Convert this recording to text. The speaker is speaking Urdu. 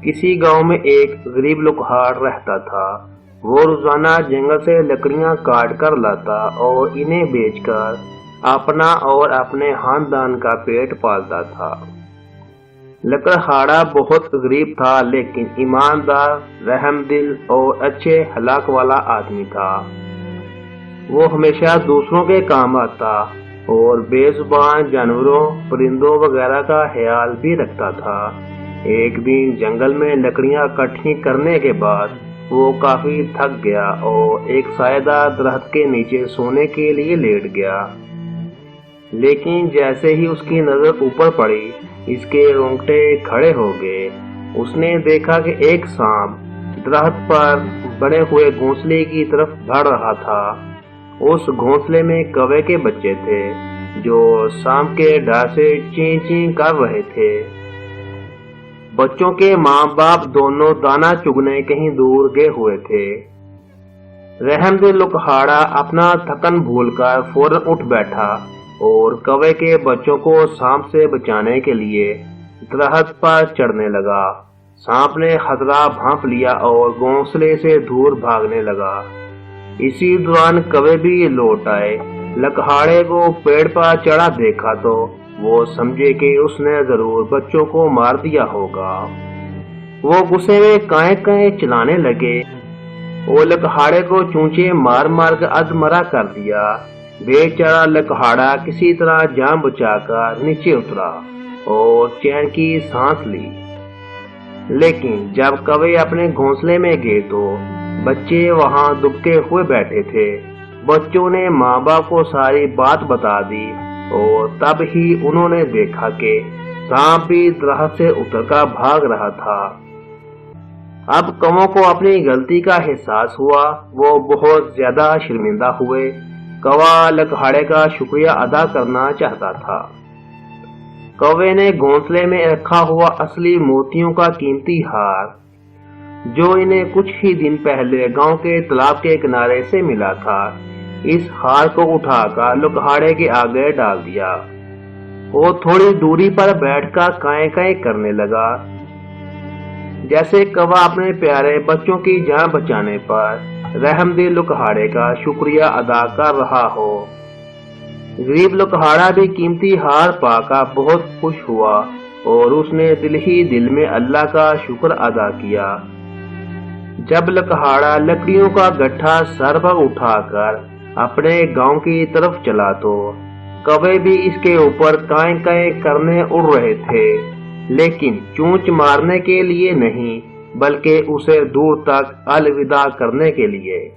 کسی گاؤں میں ایک غریب لکہار رہتا تھا۔ وہ روزانہ جنگل سے لکڑیاں کاٹ کر لاتا اور انہیں بیچ کر اپنا اور اپنے خاندان کا پیٹ پالتا تھا۔ لکڑہاڑا بہت غریب تھا لیکن ایماندار، رحم دل اور اچھے اخلاق والا آدمی تھا۔ وہ ہمیشہ دوسروں کے کام آتا اور بے زبان جانوروں، پرندوں وغیرہ کا خیال بھی رکھتا تھا۔ ایک دن جنگل میں لکڑیاں اکٹھی کرنے کے بعد وہ کافی تھک گیا اور ایک سایہ دار درخت کے نیچے سونے کے لیے لیٹ گیا۔ لیکن جیسے ہی اس کی نظر اوپر پڑی، اس کے رونگٹے کھڑے ہو گئے۔ اس نے دیکھا کہ ایک سانپ درخت پر بنے ہوئے گھونسلے کی طرف بڑھ رہا تھا۔ اس گھونسلے میں کوے کے بچے تھے جو سانپ کے ڈر سے چیں چیں کر رہے تھے۔ بچوں کے ماں باپ دونوں دانا چگنے کہیں دور گئے ہوئے تھے۔ رحم دل لکہاڑا اپنا تھکن بھول کر فوراً اٹھ بیٹھا اور کوے کے بچوں کو سانپ سے بچانے کے لیے درخت پر چڑھنے لگا۔ سانپ نے خطرہ بھانپ لیا اور گھونسلے سے دور بھاگنے لگا۔ اسی دوران کوے بھی لوٹ آئے۔ لکہاڑے کو پیڑ پر چڑھا دیکھا تو وہ سمجھے کہ اس نے ضرور بچوں کو مار دیا ہوگا۔ وہ غصے میں کائیں کائیں چلانے لگے اور لکہاڑے کو چونچے مار مار کر ادمرا کر دیا۔ بے چارہ لکہاڑا کسی طرح جان بچا کر نیچے اترا اور چین کی سانس لی۔ لیکن جب کوے اپنے گھونسلے میں گئے تو بچے وہاں دبکے ہوئے بیٹھے تھے۔ بچوں نے ماں باپ کو ساری بات بتا دی اور تب ہی انہوں نے دیکھا کہ سانپ بھی درخت سے اتر کر بھاگ رہا تھا۔ اب کووں کو اپنی غلطی کا احساس ہوا۔ وہ بہت زیادہ شرمندہ ہوئے۔ کوا لکہاڑے کا شکریہ ادا کرنا چاہتا تھا۔ کوے نے گھونسلے میں رکھا ہوا اصلی موتیوں کا قیمتی ہار، جو انہیں کچھ ہی دن پہلے گاؤں کے تالاب کے کنارے سے ملا تھا، اس ہار کو اٹھا کر لکہاڑے کے آگے ڈال دیا۔ وہ تھوڑی دوری پر بیٹھ کر کائیں کائیں کرنے لگا، جیسے کوا اپنے پیارے بچوں کی جان بچانے پر رحم دل لکہاڑے کا شکریہ ادا کر رہا ہو۔ غریب لکہاڑا بھی قیمتی ہار پا کر بہت خوش ہوا اور اس نے دل ہی دل میں اللہ کا شکر ادا کیا۔ جب لکہاڑا لکڑیوں کا گٹھا سر پر اٹھا کر اپنے گاؤں کی طرف چلا تو کوے بھی اس کے اوپر کائیں کائیں کرنے اڑ رہے تھے، لیکن چونچ مارنے کے لیے نہیں بلکہ اسے دور تک الوداع کرنے کے لیے۔